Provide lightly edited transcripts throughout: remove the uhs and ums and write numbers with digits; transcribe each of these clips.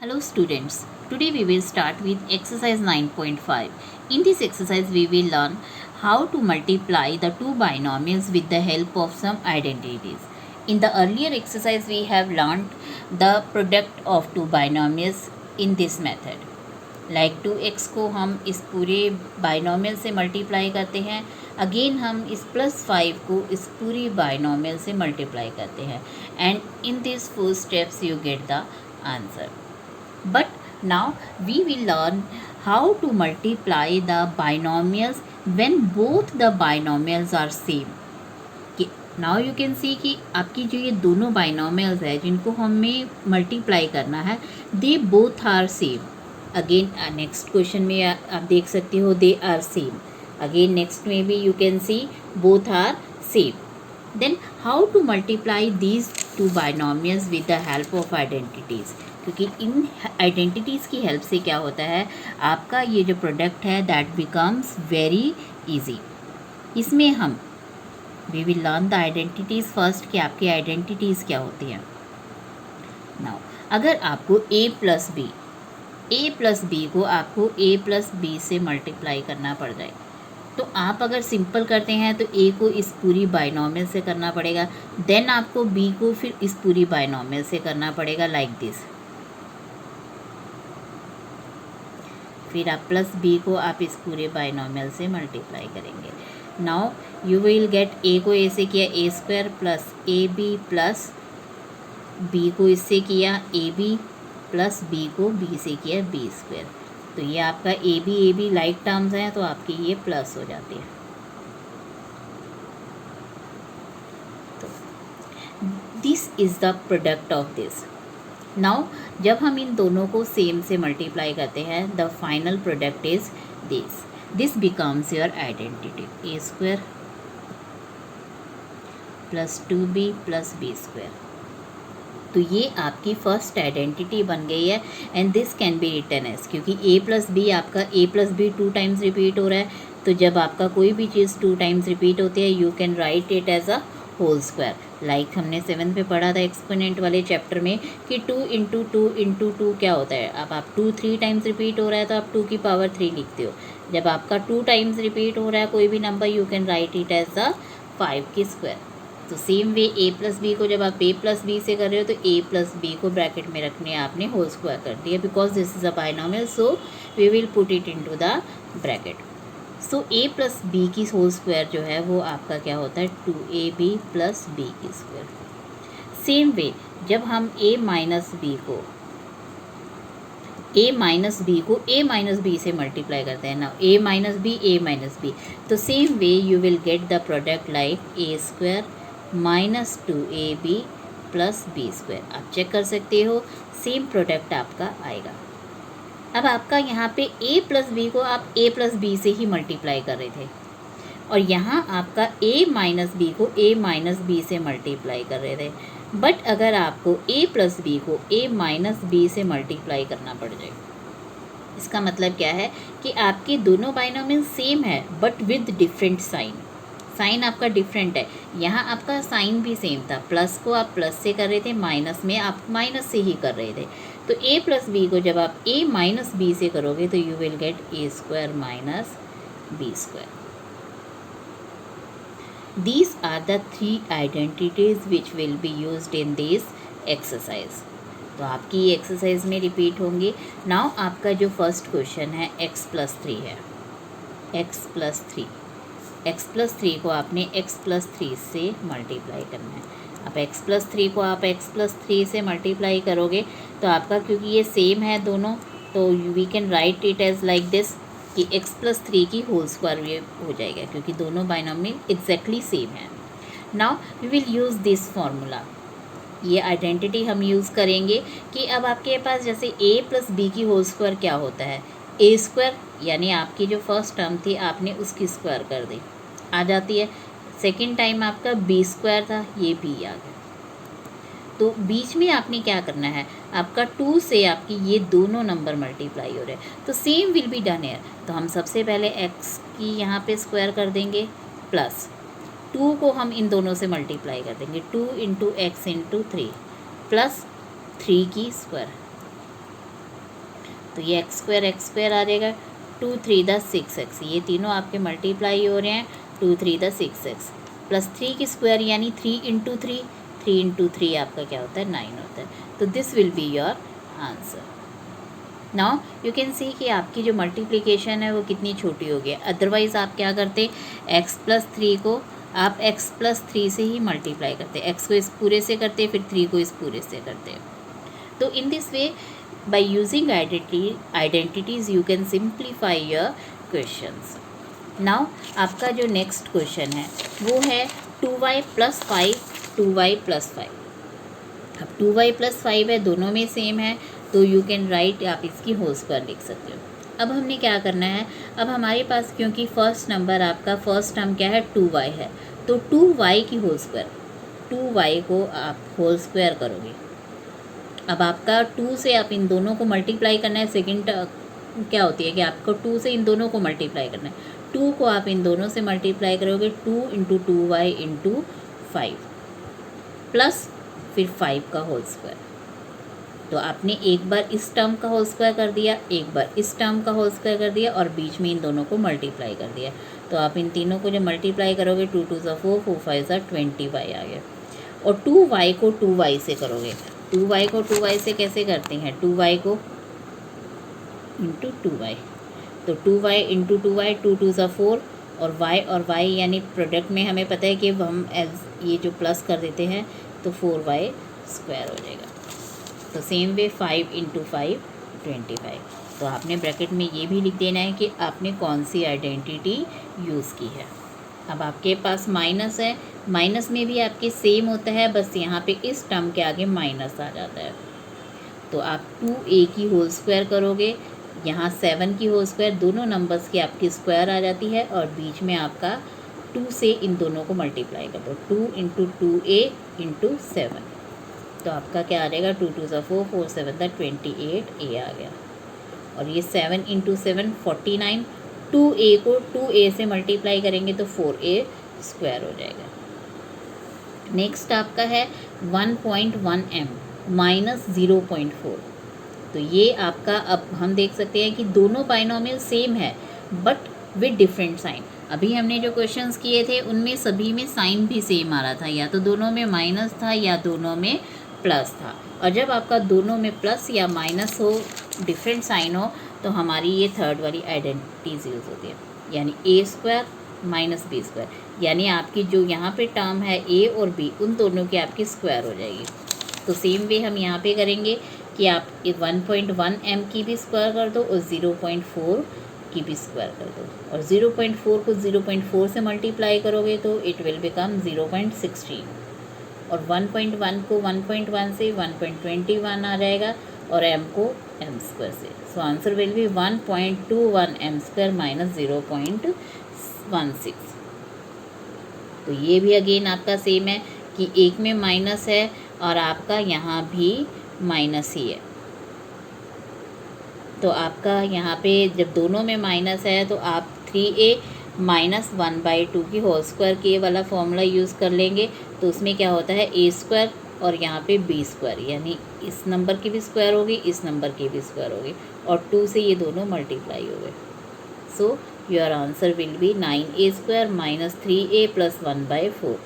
Hello students, today we will start with exercise 9.5. In this exercise we will learn how to multiply the two binomials with the help of some identities. In the earlier exercise we have learned the product of two binomials in this method. Like 2x को हम इस पूरे binomial से multiply करते हैं, again हम इस +5 को इस पूरी बाइनोमियल से मल्टीप्लाई करते हैं and in this 4 steps you get the answer. But now we will learn how to multiply the binomials when both the binomials are same. Now you can see कि आपकी जो ये दोनों binomials है जिनको हमें multiply करना है, they both are same. Again next question में आप देख सकते हो they are same. Again next में भी you can see both are same. Then how to multiply these two binomials with the help of identities. क्योंकि इन आइडेंटिटीज़ की help से क्या होता है, आपका ये जो प्रोडक्ट है दैट बिकम्स वेरी इजी. इसमें हम we will learn the identities first कि आपकी आइडेंटिटीज़ क्या होती हैं. नाउ अगर आपको a प्लस बी को आपको a प्लस बी से मल्टीप्लाई करना पड़ जाए, तो आप अगर सिंपल करते हैं तो a को इस पूरी बाइनोमियल से करना पड़ेगा, देन आपको b को फिर इस पूरी बाइनोमियल से करना पड़ेगा लाइक दिस. फिर आप प्लस बी को आप इस पूरे बाइनोमियल से मल्टीप्लाई करेंगे. Now you will get A को ए से किया A square plus A B plus B को इससे किया ए बी प्लस बी को बी से किया बी स्क्वायर. तो ये आपका ए बी लाइक टर्म्स हैं तो आपकी ये प्लस हो जाती है. तो this is the product of this. Now जब हम इन दोनों को सेम से मल्टीप्लाई करते हैं, the final product is this becomes your identity. A square plus 2b plus B square. तो ये आपकी फर्स्ट आइडेंटिटी बन गई है and this can be written as, क्योंकि a प्लस बी आपका a plus B 2 times repeat हो रहा है, तो जब आपका कोई भी चीज़ 2 टाइम्स रिपीट होती है you can write it as a whole square. Like हमने 7th में पढ़ा था एक्सपोनेंट वाले चैप्टर में कि 2 इंटू टू क्या होता है. अब आप 2 3 टाइम्स रिपीट हो रहा है तो आप 2 की पावर 3 लिखते हो. जब आपका 2 टाइम्स रिपीट हो रहा है कोई भी number you can write it as the 5 की स्क्वायर. तो same way a plus B को जब आप a प्लस बी से कर रहे हो तो a प्लस बी को ब्रैकेट में रखने आपने होल स्क्वायर कर दिया, because this is a binomial so we will put it into the bracket. So a plus B की होल स्क्वायर जो है वो आपका क्या होता है 2ab प्लस बी की स्क्वायर. सेम वे जब हम a माइनस बी को a माइनस बी से मल्टीप्लाई करते हैं ना, a माइनस बी, तो same way you will get the product like a square minus 2ab plus B square. आप चेक कर सकते हो सेम प्रोडक्ट आपका आएगा. अब आपका यहाँ पे a प्लस बी को आप a प्लस बी से ही मल्टीप्लाई कर रहे थे और यहाँ आपका a माइनस बी को a माइनस बी से मल्टीप्लाई कर रहे थे. बट अगर आपको a प्लस बी को a माइनस बी से मल्टीप्लाई करना पड़ जाए, इसका मतलब क्या है कि आपके दोनों बाइनोमियल सेम है बट विद डिफरेंट साइन आपका डिफरेंट है. यहाँ आपका साइन भी सेम था, प्लस को आप प्लस से कर रहे थे, माइनस में आप माइनस से ही कर रहे थे. तो a प्लस बी को जब आप a माइनस बी से करोगे तो you will get a square minus B square. These are the 3 identities which will be used in this exercise. तो आपकी ये एक्सरसाइज में रिपीट होंगे. नाउ आपका जो फर्स्ट क्वेश्चन है x प्लस 3 है. x प्लस 3 को आपने x प्लस 3 से मल्टीप्लाई करना है. अब x प्लस 3 को आप x प्लस 3 से मल्टीप्लाई करोगे तो आपका क्योंकि ये सेम है दोनों तो we can write it as like this कि x प्लस 3 की होल स्क्वायर ये हो जाएगा क्योंकि दोनों बाइनोमियल एग्जैक्टली सेम है. Now we will use this formula. ये आइडेंटिटी हम यूज़ करेंगे कि अब आपके पास जैसे a प्लस बी की होल स्क्वायर क्या होता है a स्क्वायर, यानी आपकी जो फर्स्ट टर्म थी आपने उसकी स्क्वायर कर दी आ जाती है. सेकेंड टाइम आपका b स्क्वायर था, ये b आ गया. तो बीच में आपने क्या करना है, आपका 2 से आपकी ये दोनों नंबर मल्टीप्लाई हो रहे हैं तो same will be done here. तो हम सबसे पहले x की यहाँ पे स्क्वायर कर देंगे प्लस 2 को हम इन दोनों से मल्टीप्लाई कर देंगे 2 इंटू एक्स इंटू 3 प्लस 3 की स्क्वायर तो ये एक्स स्क्वायर आ जाएगा, 2 3 द 6x, ये तीनों आपके मल्टीप्लाई हो रहे हैं, 2 3 द 6x प्लस 3 की स्क्वायर यानी 3 इंटू 3 आपका क्या होता है 9 होता है। तो this will be your answer. Now you can see कि आपकी जो मल्टीप्लिकेशन है वो कितनी छोटी हो गई। अदरवाइज़ आप क्या करते, x प्लस 3 को आप x प्लस 3 से ही मल्टीप्लाई करते, x को इस पूरे से करते, फिर 3 को इस पूरे से करते। तो in this way by using identities you can simplify your questions. Now आपका जो नेक्स्ट क्वेश्चन है वो है 2y प्लस 5 2y प्लस 5। अब 2y प्लस 5 है, दोनों में सेम है, तो यू कैन राइट, आप इसकी होल स्क्वायर लिख सकते हो। अब हमने क्या करना है, अब हमारे पास क्योंकि फर्स्ट नंबर आपका फर्स्ट टर्म क्या है 2y है, तो 2y की होल स्क्वायर, 2y को आप होल स्क्वायर करोगे। अब आपका 2 से आप इन दोनों को मल्टीप्लाई करना है, सेकेंड क्या होती है कि आपको 2 से इन दोनों को मल्टीप्लाई करना है, 2 को आप इन दोनों से मल्टीप्लाई करोगे, 2 इंटू 2y इंटू 5 प्लस फिर 5 का होल स्क्वायर। तो आपने एक बार इस टर्म का होल स्क्वायर कर दिया, एक बार इस टर्म का होल स्क्वायर कर दिया, और बीच में इन दोनों को मल्टीप्लाई कर दिया। तो आप इन तीनों को जब मल्टीप्लाई करोगे, 2 2 ज़ा 4 4 5 ज़ा 20y आ गया। और 2y को 2y से करोगे, 2y को 2y से कैसे करते हैं, 2y को इंटू 2y, तो 2y इंटू 2y, 2 2 ज़ा 4, और y यानी प्रोडक्ट में हमें पता है कि हम एज ये जो प्लस कर देते हैं तो 4y स्क्वायर हो जाएगा। तो सेम वे 5 इंटू 5 25। तो आपने ब्रैकेट में ये भी लिख देना है कि आपने कौन सी आइडेंटिटी यूज़ की है। अब आपके पास माइनस है, माइनस में भी आपके सेम होता है, बस यहाँ पे इस टर्म के आगे माइनस आ जाता है। तो आप 2a की होल स्क्वायर करोगे, यहाँ 7 की होल स्क्वायर, दोनों नंबर्स की आपकी स्क्वायर आ जाती है, और बीच में आपका 2 से इन दोनों को मल्टीप्लाई कर दो, 2 इंटू 2a इंटू 7। तो आपका क्या आ जाएगा, 2 2 ज़ा 4 4 7 ज़ा 28a आ गया। और ये 7 इंटू 7 49, 2a को 2a से मल्टीप्लाई करेंगे तो 4a स्क्वायर हो जाएगा। नेक्स्ट आपका है 1.1 m माइनस 0.4। तो ये आपका, अब हम देख सकते हैं कि दोनों बाइनोमियल सेम है बट विद डिफरेंट साइन। अभी हमने जो क्वेश्चंस किए थे उनमें सभी में साइन भी सेम आ रहा था, या तो दोनों में माइनस था या दोनों में प्लस था। और जब आपका दोनों में प्लस या माइनस हो, डिफरेंट साइन हो, तो हमारी ये थर्ड वाली आइडेंटिटीज यूज़ होती है, यानी ए स्क्वायर माइनस बी स्क्वायर, यानी आपकी जो यहाँ पे टर्म है ए और बी, उन दोनों की आपकी स्क्वायर हो जाएगी। तो सेम वे हम यहाँ पे करेंगे कि आप 1.1 m की भी स्क्वायर कर दो और 0.4 की भी स्क्वायर कर दो, और 0.4 को 0.4 से मल्टीप्लाई करोगे तो इट विल बिकम 0.16, और 1.1 को 1.1 से 1.21 आ जाएगा, और m को m स्क्वायर से। So answer will be 1.21 m square minus 0.16। तो ये भी अगेन आपका सेम है कि एक में माइनस है और आपका यहाँ भी माइनस ही है। तो आपका यहाँ पे जब दोनों में माइनस है तो आप 3a माइनस 1/2 की होल स्क्वायर के वाला फॉर्मूला यूज़ कर लेंगे। तो उसमें क्या होता है a स्क्वायर और यहाँ पे b स्क्वायर, यानी इस नंबर की भी स्क्वायर होगी, इस नंबर की भी स्क्वायर होगी, और 2 से ये दोनों मल्टीप्लाई हो गए। सो your answer will be 9a square minus 3a plus 1/4।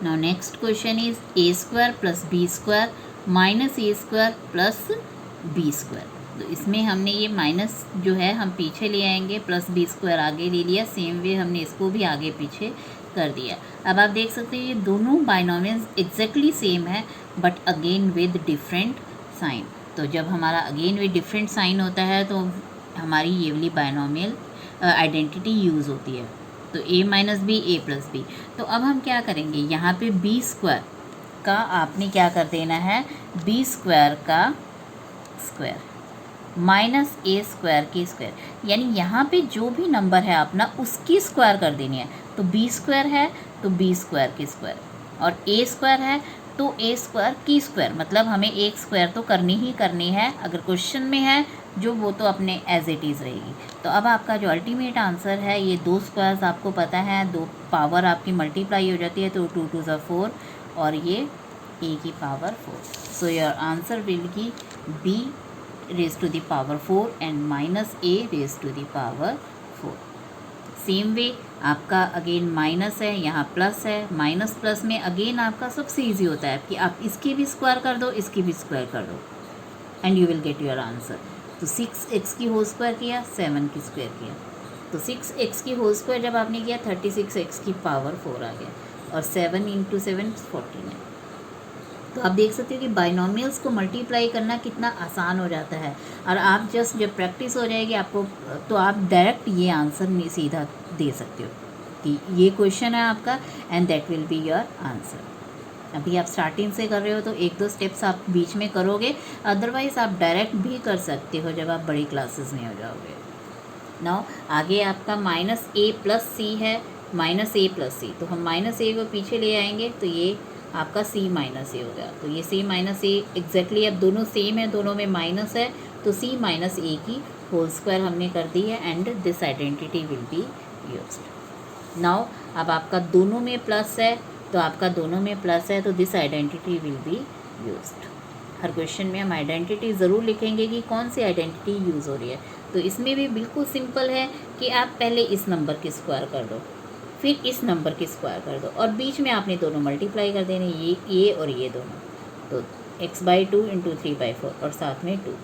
Now next question is a square plus b square minus a square plus b square. तो इसमें हमने ये माइनस जो है हम पीछे ले आएंगे, प्लस बी स्क्वायर आगे ले लिया, सेम वे हमने इसको भी आगे पीछे कर दिया। अब आप देख सकते हैं ये दोनों बाइनोमियल्स एग्जैक्टली सेम है but again with different sign. तो जब हमारा अगेन विद डिफरेंट साइन होता है तो हमारी ये वाली बाइनोमियल आइडेंटिटी यूज़ होती है। तो a minus B A plus B. तो अब हम क्या करेंगे, यहाँ पे बी स्क्वायर का आपने क्या कर देना है, बी स्क्वायर का स्क्वायर माइनस ए स्क्वायर की स्क्वायर, यानी यहाँ पे जो भी नंबर है अपना उसकी स्क्वायर कर देनी है। तो बी स्क्वायर है तो बी स्क्वायर की स्क्वायर, और ए स्क्वायर है तो ए स्क्वायर की स्क्वायर, मतलब हमें एक स्क्वायर तो करनी ही करनी है। अगर क्वेश्चन में है जो वो तो अपने एज इट इज़ रहेगी। तो अब आपका जो अल्टीमेट आंसर है, ये दो स्क्वायर्स आपको पता है, दो पावर आपकी मल्टीप्लाई हो जाती है, तो 2 2 ज़ा 4 और ये a की power 4। So your answer will की B raise to the power 4 and minus A raise to the power 4। Same way आपका अगेन माइनस है, यहाँ प्लस है, माइनस प्लस में अगेन आपका सबसे ईजी होता है कि आप इसकी भी स्क्वायर कर दो, इसकी भी स्क्वायर कर दो and you will get your answer. तो 6x की होल स्क्वायर किया, 7 की स्क्वायर किया, तो 6x की होल स्क्वायर जब आपने किया 36x की पावर 4 आ गया और 7 इंटू 7 14 है। तो आप देख सकते हो कि बाइनोमियल्स को मल्टीप्लाई करना कितना आसान हो जाता है, और आप जस्ट जब प्रैक्टिस हो जाएगी आपको तो आप डायरेक्ट ये आंसर सीधा दे सकते हो कि ये क्वेश्चन है आपका and that will be your answer. अभी आप स्टार्टिंग से कर रहे हो तो एक दो स्टेप्स आप बीच में करोगे, अदरवाइज़ आप डायरेक्ट भी कर सकते हो जब आप बड़ी क्लासेस में हो जाओगे। नाउ आगे आपका माइनस ए प्लस सी है, माइनस ए प्लस सी, तो हम माइनस ए को पीछे ले आएंगे तो ये आपका सी माइनस ए हो गया। तो ये सी माइनस ए एग्जैक्टली अब दोनों सेम है, दोनों में माइनस है, तो सी माइनस ए की होल स्क्वायर हमने कर दी है and this identity will be used. Now अब आपका दोनों में प्लस है, तो आपका दोनों में प्लस है तो this identity will be used. Her question में हम आइडेंटिटी ज़रूर लिखेंगे कि कौन सी आइडेंटिटी यूज़ हो रही है। तो इसमें भी बिल्कुल सिंपल है कि आप पहले इस नंबर की स्क्वायर कर दो, फिर इस नंबर की स्क्वायर कर दो और बीच में आपने दोनों मल्टीप्लाई कर देने, ये और ये दोनों, तो x/2 इंटू 3/4 और साथ में 2,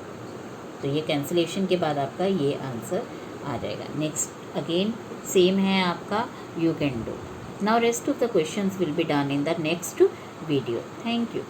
तो ये कैंसिलेशन के बाद आपका ये आंसर आ जाएगा। नेक्स्ट अगेन सेम है आपका, you can do. Now rest of the questions will be done in the next video. Thank you.